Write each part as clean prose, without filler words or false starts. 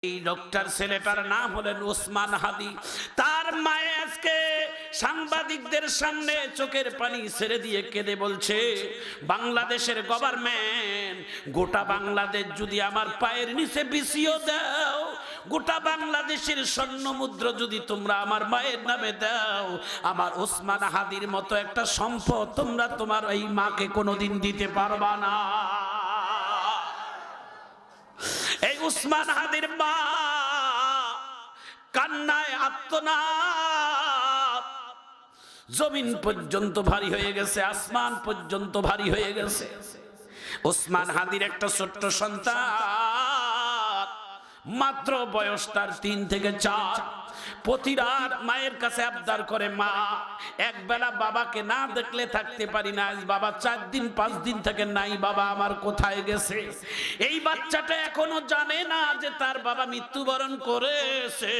এই ডক্টর ছেলেটার নাম হলেন ওসমান হাদি। তার মায়ে আজকে সাংবাদিকদের সামনে চোখের পানি ছেড়ে দিয়ে কেঁদে বলছে, বাংলাদেশের গভর্নমেন্ট গোটা বাংলাদেশ যদি আমার পায়ের নিচে বিছিয়ে দাও, গোটা বাংলাদেশের স্বর্ণ মুদ্রা যদি তোমরা আমার মায়ের নামে দাও, আমার ওসমান হাদির মতো একটা সম্পদ তোমরা তোমার এই মাকে কোনোদিন দিতে পারবা না। এই ওসমান হাদির মা কান্নায় আত্মনাদ, জমিন পর্যন্ত ভারী হয়ে গেছে, আসমান পর্যন্ত ভারী হয়ে গেছে। ওসমান হাদির একটা ছোট্ট সন্তান, মাত্র বয়স তার 3 থেকে 4। প্রতি রাত মায়ের কাছে আবদার করে, মা একবেলা বাবাকে না দেখলে থাকতে পারি না, আজ বাবা 4 দিন 5 দিন থেকে নাই, বাবা আমার কোথায় গেছে। এই বাচ্চাটা এখনো জানে না যে তার বাবা মৃত্যুবরণ করেছে।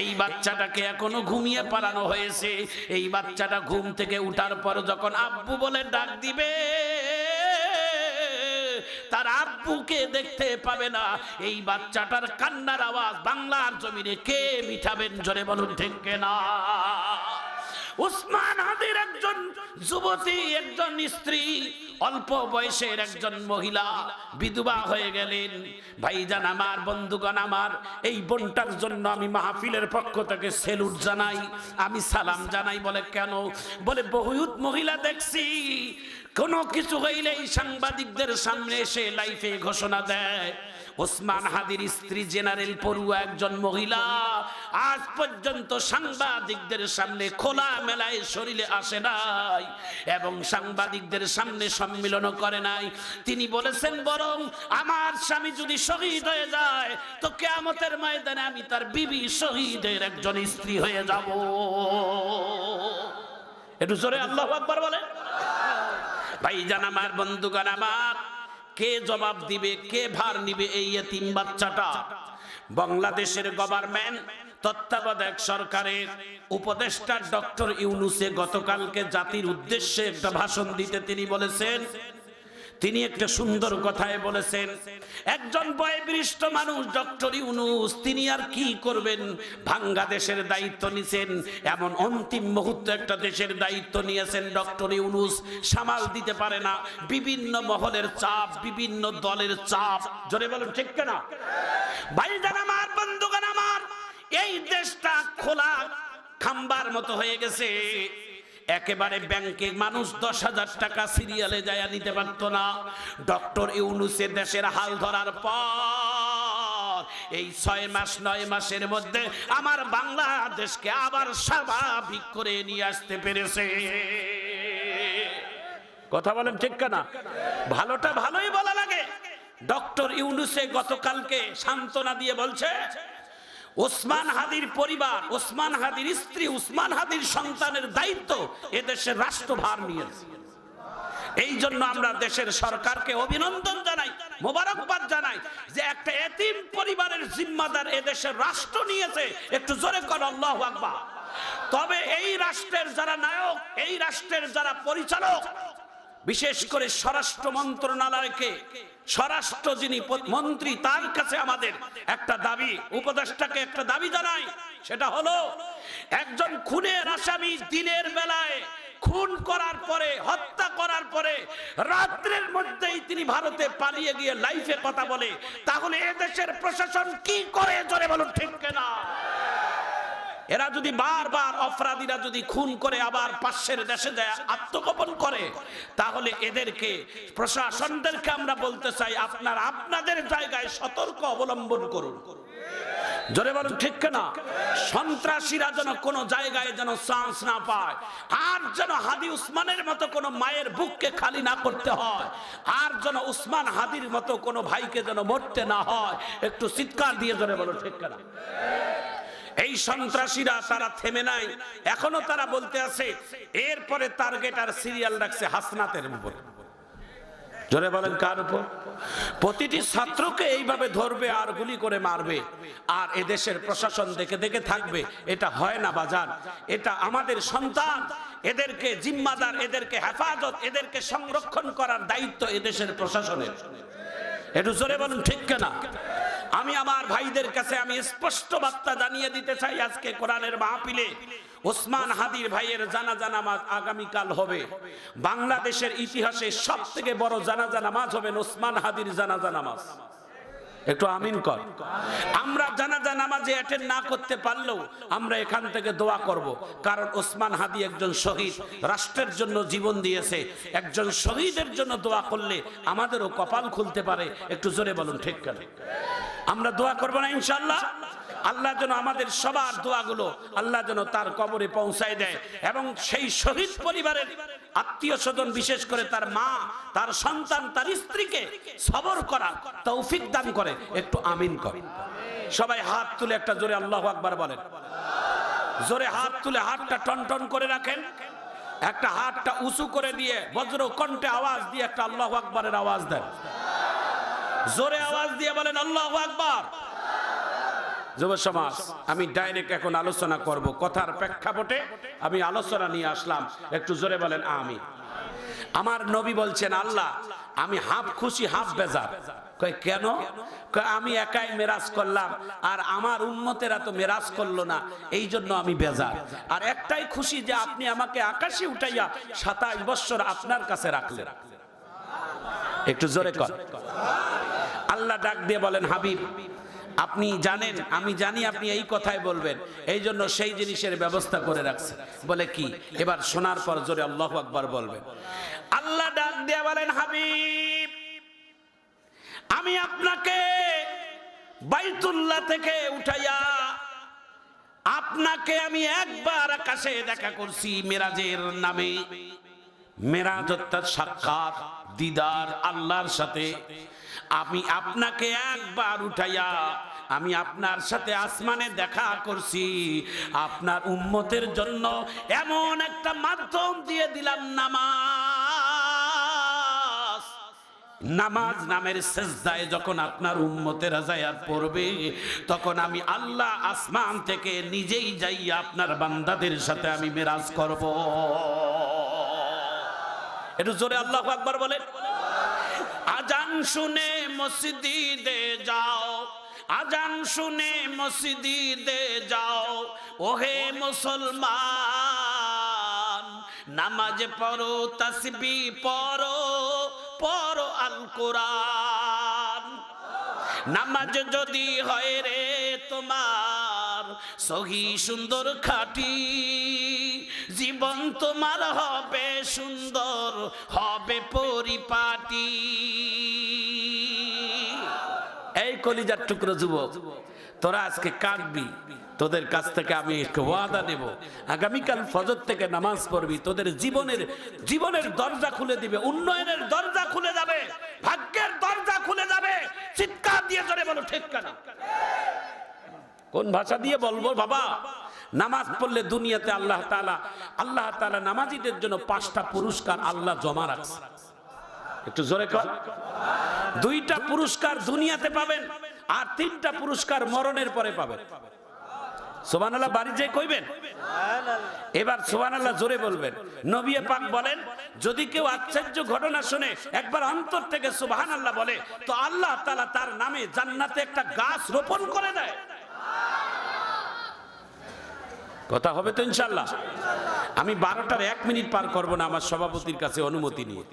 এই বাচ্চাটাকে এখনো ঘুমিয়ে পালানো হয়েছে। এই বাচ্চাটা ঘুম থেকে উঠার পর যখন আব্বু বলে ডাক দিবে, তার আব্বুকে দেখতে পাবে না। এই বাচ্চাটার কান্নার আওয়াজ বাংলার জমিনে কে মিটাবেন? জোরে বলুন ঠিক কিনা? ওসমান হাদির একজন যুবতী, একজন স্ত্রী, অল্প বয়সের একজন মহিলা বিধবা হয়ে গেলেন। ভাইজান আমার, বন্ধুগণ আমার, এই বোনটার জন্য আমি মাহফিলের পক্ষ থেকে সেলুট জানাই, আমি সালাম জানাই। বলে কেন? বলে বহুত মহিলা দেখছি কোনো কিছু হইলেই সাংবাদিকদের সামনে এসে লাইফে ঘোষণা দেয়। ওসমান হাদির স্ত্রী জেনারেল পড়ুয়া একজন মহিলা আজ পর্যন্ত সাংবাদিকদের সামনে খোলা মেলায় শরীরে আসে নাই এবং সাংবাদিকদের সামনে সম্মিলন করে নাই। তিনি বলেছেন, বরং আমার স্বামী যদি শহীদ হয়ে যায় তো কিয়ামতের ময়দানে আমি তার বিবি শহীদের একজন স্ত্রী হয়ে যাব। একটু জোরে আল্লাহু আকবার বলে। ভাইজান আমার, বন্ধুগণ আমার, কে জবাব দিবে, কে ভার নিবে এই এতিম বাচ্চাটা? বাংলাদেশের গভর্নমেন্ট তত্ত্বাবধায়ক সরকারের উপদেষ্টা ডক্টর ইউনূসে গতকালকে জাতির উদ্দেশ্যে একটা ভাষণ দিতে তিনি বলেছেন, তিনি একটা সুন্দর কথায় বলেছেন, একজন বয়োবৃষ্ঠ মানুষ ডক্টর ইউনূস, তিনি আর কি করবেন? ভাঙ্গা দেশের দায়িত্ব নিয়েছেন, এমন অন্তিম মুহূর্তে একটা দেশের দায়িত্ব নিয়েছেন ডক্টর ইউনূস, সামাল দিতে পারে না। বিভিন্ন মহলের চাপ, বিভিন্ন দলের চাপ। জোরে বলুন ঠিক কিনা? ভাইজান আমার, বন্ধুগণ আমার, এই দেশটা খোলা খাম্বার মতো হয়ে গেছে। একেবারে ব্যাংকে মানুষ 10,000 টাকা সিরিয়ালে যায় নিতে পারতো না। ডক্টর ইউনূসের দেশের হাল ধরার পর এই 6 মাস 9 মাসের মধ্যে আমার বাংলাদেশকে আবার স্বাভাবিক করে নিয়ে আসতে পেরেছে। কথা বলেন ঠিক কিনা? ভালোটা ভালোই বলা লাগে। ডক্টর ইউনূসে গতকালকে সান্ত্বনা দিয়ে বলছে, ওসমান হাদির পরিবার, ওসমান হাদির স্ত্রী, ওসমান হাদির সন্তানের দায়িত্ব এদেশের রাষ্ট্রভার নিয়েছে। এই জন্য আমরা দেশের সরকারকে অভিনন্দন জানাই, মোবারকবাদ জানাই যে একটা এতিম পরিবারের জিম্মাদার এদেশের রাষ্ট্র নিয়েছে। একটু জোরে কর আল্লাহু আকবার। তবে এই রাষ্ট্রের যারা নায়ক, এই রাষ্ট্রের যারা পরিচালক, বিশেষ করে স্বরাষ্ট্র মন্ত্রণালয়কে, স্বরাষ্ট্র যিনি মন্ত্রী, তার কাছে আমাদের একটা দাবি, উপদেষ্টাকে একটা দাবি জানাই। সেটা হলো, একজন খুনের আসামি দিনের বেলায় খুন করার পরে, হত্যা করার পরে রাত্রের মধ্যেই তিনি ভারতে পালিয়ে গিয়ে লাইফে কথা বলে, তাহলে এদেশের প্রশাসন কি করে? জোরে বলুন ঠিক কিনা? এরা যদি বারবার, অপরাধীরা যদি খুন করে আবার পাশের দেশে যায় আত্মগোপন করে, তাহলে এদেরকে, প্রশাসনদেরকে আমরা বলতে চাই, আপনারা আপনাদের জায়গায় সতর্ক অবলম্বন করুন। জোরে বলুন ঠিক কিনা? সন্ত্রাসীরা যেন কোনো জায়গায় যেন চান্স না পায়, আর যেন হাদি উসমানের মতো কোনো মায়ের বুককে খালি না করতে হয়, আর যেন উসমান হাদির মতো কোনো ভাইকে যেন মরতে না হয়। একটু চিৎকার দিয়ে জোরে বলুন ঠিক কিনা? এই সন্ত্রাসীরা তারা থেমে নাই, এখনো তারা বলতে আছে। এরপরে টার্গেট আর সিরিয়াল রাখছে হাসনাতের উপর। জোরে বলেন কার উপর? প্রতিটি ছাত্রকে এইভাবে ধরবে আর গুলি করে মারবে, আর এদেশের প্রশাসন দেখে দেখে থাকবে। এটা হয় না বাজার, এটা আমাদের সন্তান, এদেরকে জিম্মাদার, এদেরকে হেফাজত, এদেরকে সংরক্ষণ করার দায়িত্ব এদেশের প্রশাসনের। একটু জোরে বলুন ঠিক কিনা? আমি আমার ভাইদের কাছে আমি স্পষ্ট বার্তা জানিয়ে দিতে চাই, আজকে কোরআনের মাহফিলে ওসমান হাদির ভাইয়ের জানাজা নামাজ আগামীকাল হবে। বাংলাদেশের ইতিহাসে সবথেকে বড় জানাজা নামাজ হবে ওসমান হাদির জানাজা নামাজ। একটু আমিন কর। আমরা জানাজা নামাজে অ্যাটেন্ড না করতে পারলেও আমরা এখান থেকে দোয়া করব, কারণ ওসমান হাদি একজন শহীদ, রাষ্ট্রের জন্য জীবন দিয়েছে। একজন শহীদের জন্য দোয়া করলে আমাদেরও কপাল খুলতে পারে। একটু জোরে বলুন ঠিক কেন? আমরা দোয়া করব না ইনশাআল্লাহ? আল্লাহ যেন আমাদের সবার দোয়াগুলো আল্লাহ যেন তার কবরে পৌঁছায় দেয়, এবং সেই শহীদ পরিবারের আত্মীয় স্বজন, বিশেষ করে তার মা, তার সন্তান, তার স্ত্রীকে সবর করার তৌফিক দান করে। একটু আমিন কর। সবাই হাত তুলে একটা জোরে আল্লাহু আকবার বলেন। জোরে হাত তুলে হাতটা টনটন করে রাখেন, একটা হাতটা উঁচু করে দিয়ে বজ্র কণ্ঠে আওয়াজ দিয়ে একটা আল্লাহু আকবারের আওয়াজ দেন। জোরে আওয়াজ দিয়ে বলেন আল্লাহু আকবার। যুব সমাজ, আমি ডাইরেক্ট এখন আলোচনা করব, কথার প্রেক্ষাপটে আমি আলোচনা নিয়ে আসলাম। একটু জোরে বলেন আমিন। আমার নবী বলছেন, আল্লাহ আমি হাফ খুশি হাফ বেজার। কয় কেন? কয় আমি একাই মেরাজ করলাম আর আমার উম্মতেরা তো মেরাজ করলো না, এই জন্য আমি বেজার। আর একটাই খুশি যে আপনি আমাকে আকাশে উঠাইয়া 27 বছর আপনার কাছে রাখলেন। একটু জোরে কর। আল্লাহ ডাক দিয়ে বলেন, হাবিব আপনি জানেন, আমি জানি আপনি এই কথাই বলবেন, এই জন্য সেই জিনিসের ব্যবস্থা করে রাখছে। বলে কি? এবার শোনার পর জোরে আল্লাহু আকবার বলবেন। আল্লাহ ডাক দিয়ে বলেন, হাবিব আমি আপনাকে বাইতুল্লাহ থেকে উঠাইয়া আপনাকে আমি একবার আকাশে দেখা করছি মেরাজের নামে। মেরাজ অর্থাৎ সাক্ষাৎ, দিদার আল্লাহর সাথে। আমি আপনাকে একবার উঠাইয়া আমি আপনার সাথে আসমানে দেখা করছি। আপনার উম্মতের জন্য এমন একটা মাধ্যম দিয়ে দিলাম, নামাজ। নামাজ নামের সিজদায় যখন আপনার উম্মতেরা যায়া পড়বে, তখন আমি আল্লাহ আসমান থেকে নিজেই যাইয়া আপনার বান্দাদের সাথে আমি মেরাজ করব। একটু জোরে আল্লাহু আকবার বলেন। আজান শুনে মসজিদে যাও, আজান শুনে মসজিদে যাও, ওহে মুসলমান নামাজ পড়ো, তাসবিহ পড়ো, পড়ো আল কোরআন। নামাজ যদি হয় রে তোমার সহি সুন্দর খাঁটি, জীবন তোমার হবে সুন্দর, হবে পরিপাটি। এই কলিজার টুকরো যুবক, তোরা আজকে কাঁদবি, তোদের কাছ থেকে আমি একটু ওয়াদা নেব, আগামীকাল ফজর থেকে নামাজ পড়বি, তোদের জীবনের দরজা খুলে দিবে, উন্নয়নের দরজা খুলে যাবে, ভাগ্যের দরজা খুলে যাবে। চিৎকার দিয়ে জোরে বলো ঠিক কিনা? কোন ভাষা দিয়ে বলবো বাবা? নামাজ পড়লে দুনিয়াতে আল্লাহ তাআলা নামাজীদের জন্য 5টা পুরস্কার আল্লাহ জমা রাখছে। একটু জোরে কর। 2টা পুরস্কার দুনিয়াতে পাবেন, আর 3টা পুরস্কার মরণের পরে পাবেন। সুবহানাল্লাহ বাড়ি যে কইবেন এবার সুবহানাল্লাহ জোরে বলবেন। নবী পাক বলেন, যদি কেউ আশ্চর্য ঘটনা শুনে একবার অন্তর থেকে সুবহানাল্লাহ বলে, তো আল্লাহ তাআলা তার নামে জান্নাতে একটা গাছ রোপণ করে দেয়। কথা হবে তো ইনশাআল্লাহ? আমি 12টার 1 মিনিট পার করব না, আমার সভাপতির কাছে অনুমতি নিয়ে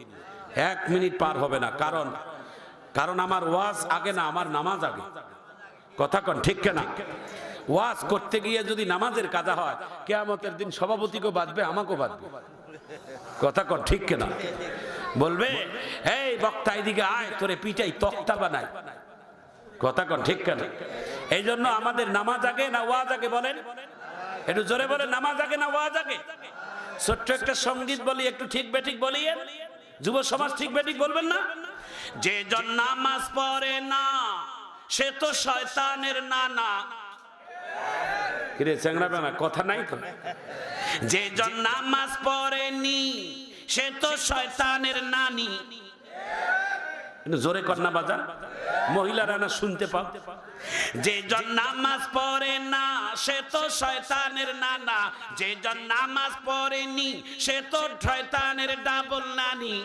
1 মিনিট পার হবে না। কারণ আমার ওয়াজ আগে না, আমার নামাজ আগে। কথা কোন ঠিক কিনা? ওয়াজ করতে গিয়ে যদি নামাজের কাজা হয়, কিয়ামতের দিন সভাপতিকেও বাঁধবে, আমাকেও বাঁধবে। কথা কোন ঠিক কিনা? বলবে, এই বক্তা এদিকে আয়, তোরে পিটাই তক্তা বানাই। কথা কোন ঠিক কিনা? এই জন্য আমাদের নামাজ আগে না ওয়াজ আগে বলেন? একটু জোরে বলে, নামাজ আগে না ওয়াজ আগে? ছোট্ট একটা সঙ্গীত বলি, একটু ঠিক বেঠিক বলিয়ে। যুব সমাজ ঠিক বেঠিক বলবেন না? যে জন নামাজ পড়ে না সে তো শয়তানের নানা। কিরে চ্যাংড়া বেনা, কথা নাই তো? যে জন নামাজ পড়েনি সে তো শয়তানের নানি। জোরে কর না বাজান, মহিলারা না শুনতে পাও। যে জন নামাজ পড়ে না সে তো শয়তানের নানা, যে জন নামাজ পড়েনি সে তো শয়তানের ডাবল নানি।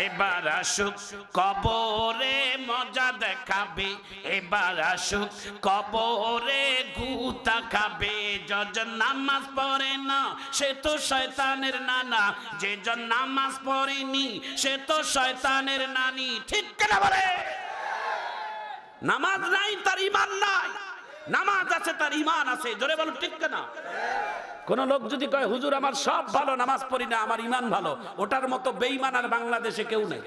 এবার আসুক কবরে মজা দেখাবে, এবার আসুক কবরে গুতা খাবে। যজন নামাজ পড়ে না সে তো শয়তানের নানা, যে জন নামাজ পড়েনি সে তো শয়তানের নানি। ঠিক কিনা বলে? নামাজ নাই তার ঈমান নাই, নামাজ আছে তার ঈমান আছে। জোরে বলো ঠিক কিনা? কোন লোক যদি কয় হুজুর আমার সব ভালো, নামাজ পড়ি না, আমার ঈমান ভালো, ওটার মতো বেঈমান আর বাংলাদেশে কেউ নেই।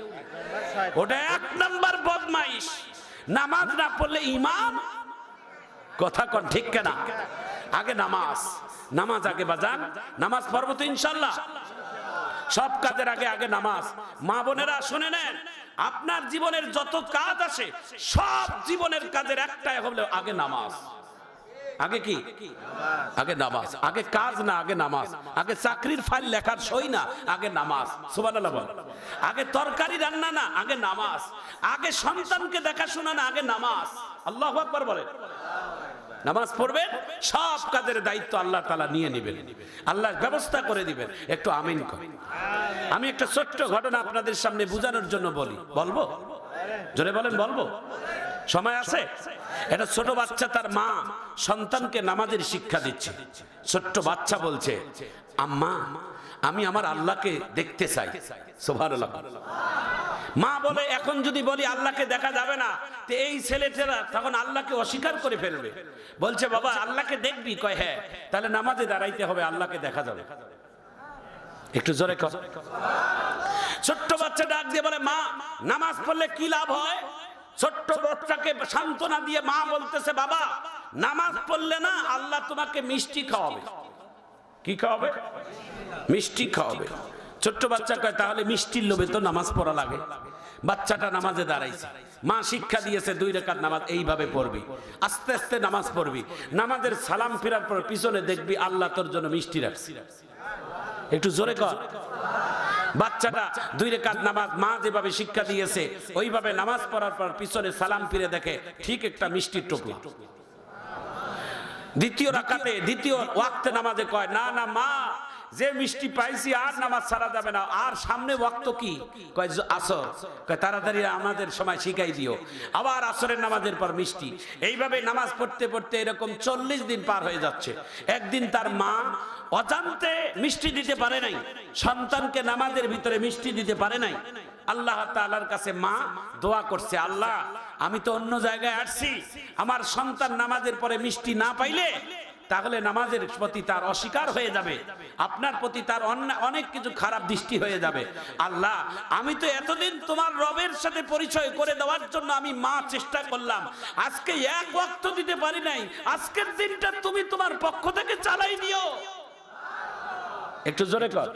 ওটা এক নাম্বার বদমাইশ। নামাজ না পড়লে ঈমান, কথা কন ঠিক কিনা? আগে নামাজ, নামাজ আগে বাজান। নামাজ পড়বো তো ইনশাআল্লাহ। সব কাজের আগে আগে নামাজ। মা বোনেরা শুনে নেন, আপনার জীবনের যত কাজ আছে সব জীবনের কাজের একটাই হলো আগে নামাজ। আগে কি? আগে নামাজ। আগে কাজ না, আগে নামাজ। আগে চাকরির ফাইল লেখার সই না, আগে নামাজ। সুবহানাল্লাহ বল। আগে তরকারি রান্না না, আগে নামাজ। আগে সন্তানকে দেখাশোনা না, আগে নামাজ। আল্লাহু আকবার বলেন। নামাজ পড়বেন, সব কাজের দায়িত্ব আল্লাহ তাআলা নিয়ে নেবেন, আল্লাহ ব্যবস্থা করে দিবেন। একটু আমিন করেন। আমি একটা ছোট্ট ঘটনা আপনাদের সামনে বোঝানোর জন্য বলি। বলবো? জোরে বলেন বলবো? সময় আছে? এটা ছোট বাচ্চা, তার মা সন্তানকে নামাজের শিক্ষা দিচ্ছে। ছোট্ট বাচ্চা বলছে, আম্মা আমি আমার আল্লাহকে দেখতে চাই। সুবহানাল্লাহ। মা বলে, এখন যদি বলি আল্লাহকে দেখা যাবে না, তো এই ছেলেটা তখন আল্লাহকে অস্বীকার করে ফেলবে। বলছে, বাবা আল্লাহকে দেখবি? কয় হ্যাঁ। তাহলে নামাজে দাঁড়াইতে হবে, আল্লাহকে দেখা যাবে। একটু জোরে কর। ছোট্ট বাচ্চা ডাক দিয়ে বলে, মা নামাজ পড়লে কি লাভ হয়? ছোট্ট বাচ্চাকে সান্ত্বনা দিয়ে মা বলতেছে, বাবা নামাজ পড়লে না আল্লাহ তোমাকে মিষ্টি খাওয়াবে। কি খাওয়াবে? মিষ্টি খাওয়াবে। ছোট্ট বাচ্চা কয়, তাহলে মিষ্টির লোভে তো নামাজ পড়া লাগে। বাচ্চাটা নামাজে দাঁড়াইছে, মা শিক্ষা দিয়েছে 2 রাকাত নামাজ এইভাবে পড়বি, আস্তে আস্তে নামাজ পড়বি। নামাজের সালাম ফেরার পর পিছনে দেখবি আল্লাহ তোর জন্য মিষ্টি রাখছে। একটু জোরে কর। বাচ্চাটা 2 রাকাত নামাজ মা যেভাবে শিক্ষা দিয়েছে ওইভাবে নামাজ পড়ার পর পিছনে সালাম ফিরে দেখে ঠিক একটা মিষ্টির টোপলা। দ্বিতীয় রাকাতে, দ্বিতীয় ওয়াক্তে নামাজে কয়, না না মা, যে মিষ্টি পাইছি আর নামাজ ছাড়া যাবে না। আর সামনে ওয়াক্ত কি? কয় আসর। কয় তাড়াতাড়ি আমাদের সময় শিখাই দিও। আবার আসরের নামাজের পর মিষ্টি। এইভাবে নামাজ পড়তে পড়তে এরকম 40 দিন পার হয়ে যাচ্ছে। একদিন তার মা অজান্তে মিষ্টি দিতে পারে নাই, সন্তানকে নামাজের ভিতরে মিষ্টি দিতে পারে নাই। আল্লাহ তাআলার কাছে মা দোয়া করছে, আল্লাহ আমি তো অন্য জায়গায় আসছি, আমার সন্তান নামাজের পরে মিষ্টি না পাইলে তাহলে নামাজের প্রতি তার অস্বীকার হয়ে যাবে, আপনার প্রতি তার অনেক কিছু খারাপ দৃষ্টি হয়ে যাবে। আল্লাহ আমি তো এতদিন তোমার রবের সাথে পরিচয় করে দেওয়ার জন্য আমি মা চেষ্টা করলাম, আজকে এক ওয়াক্ত দিতে পারি নাই, আজকের দিনটা তুমি তোমার পক্ষ থেকে চালাই নিও। একটু জোরে কর।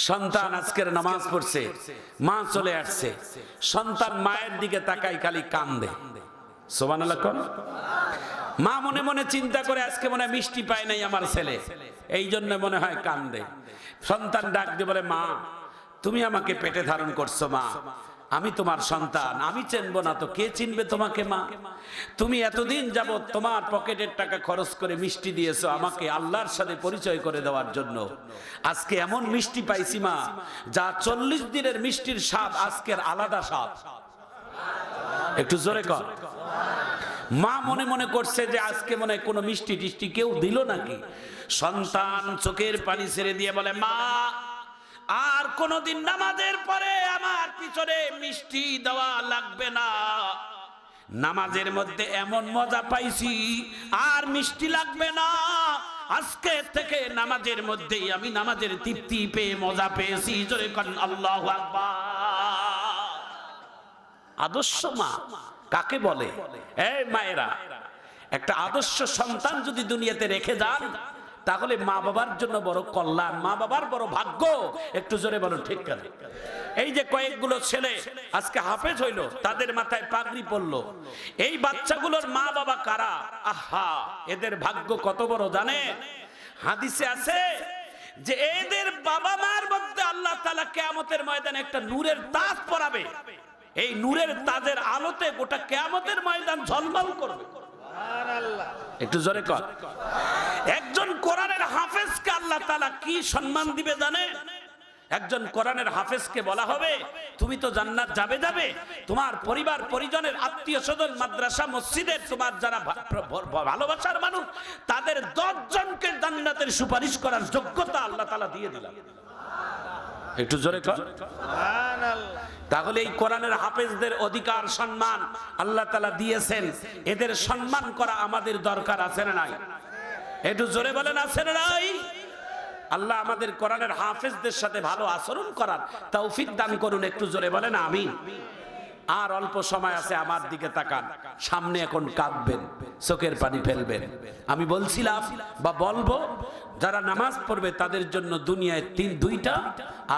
সন্তান আজকের নামাজ পড়ছে, মা চলে আসছে, সন্তান মায়ের দিকে তাকাই খালি কান্দে। সুবহানাল্লাহ। মা মনে মনে চিন্তা করে, আজকে মনে হয় মিষ্টি পায় নাই আমার ছেলে, এই জন্য মনে হয় কান্দে। সন্তান ডাক দিয়ে বলে, মা তুমি আমাকে পেটে ধারণ করছো, মা আমি তোমার সন্তান, আমি চিনবো না তো কে চিনবে তোমাকে? মা তুমি এতদিন যাবত তোমার পকেটের টাকা খরচ করে মিষ্টি দিয়েছো আমাকে আল্লাহর সাথে পরিচয় করে দেওয়ার জন্য। আজকে এমন মিষ্টি পাইছি মা, যা 40 দিনের মিষ্টির স্বাদ আজকের আলাদা স্বাদ। একটু জোরে কর। মা মনে মনে করছে যে আজকে মনে হয় কোনো মিষ্টি টিষ্টি কেউ দিল নাকি। সন্তান চোখের পানি ছেড়ে দিয়ে বলে, মা আর কোনদিন নামাজের পরে আমার পিছনে মিষ্টি দেওয়া লাগবে না, নামাজের মধ্যে এমন মজা পাইছি আর মিষ্টি লাগবে না, আজকে থেকে নামাজের মধ্যেই আমি নামাজের তৃপ্তি পেয়ে মজা পেয়েছি। জোরে করেন আল্লাহু আকবার। আদর্শ মা কাকে বলে? এই মায়েরা, একটা আদর্শ সন্তান যদি দুনিয়াতে রেখে যান তাহলে মা বাবার জন্য বড় কল্যাণ, মা বাবার বড় ভাগ্য। একটু জোরে বলো ঠিক কেন? এই যে কয়েকগুলো ছেলে আজকে হাফেজ হইলো, তাদের মাথায় পাগড়ি পড়লো, এই বাচ্চাগুলোর মা বাবা কারা? আহা, এদের ভাগ্য কত বড় জানে? হাদিসে আছে যে এদের বাবা মার মধ্যে আল্লাহ তাআলা কিয়ামতের ময়দানে একটা নূরের তাজ পরাবে, এই নূরের তাজের আলোতে গোটা কিয়ামতের ময়দান ঝলমল করবে। একটু জোরে কর। একজন কোরআনের হাফেজকে আল্লাহ তাআলা কি সম্মান দিবে জানেন? একজন কোরআনের হাফেজকে বলা হবে তুমি তো জান্নাত যাবে যাবে, তোমার পরিবার পরিজনের আত্মীয় স্বজন মাদ্রাসা মসজিদের তোমার যারা ভালোবাসার মানুষ তাদের 10 জনকে জান্নাতের সুপারিশ করার যোগ্যতা আল্লাহ তাআলা দিয়ে দিলাম। একটু জোরে কর সুবহানাল্লাহ। তাহলে এই কোরআনের হাফেজদের অধিকার সম্মান আল্লাহ তাআলা দিয়েছেন, এদের সম্মান করা আমাদের দরকার আছে না নাই? একটু জোরে বলেন আছে না নাই? আল্লাহ আমাদের কোরআনের হাফেজদের সাথে ভালো আচরণ করার তৌফিক দান করুন। একটু জোরে বলেন আমিন। আর অল্প সময় আছে, আমার দিকে তাকান, সামনে এখন কাঁদবেন, চোখের পানি ফেলবেন। আমি বলছিলাম বা বলবো যারা নামাজ পড়বে তাদের জন্য দুনিয়ায় 2টা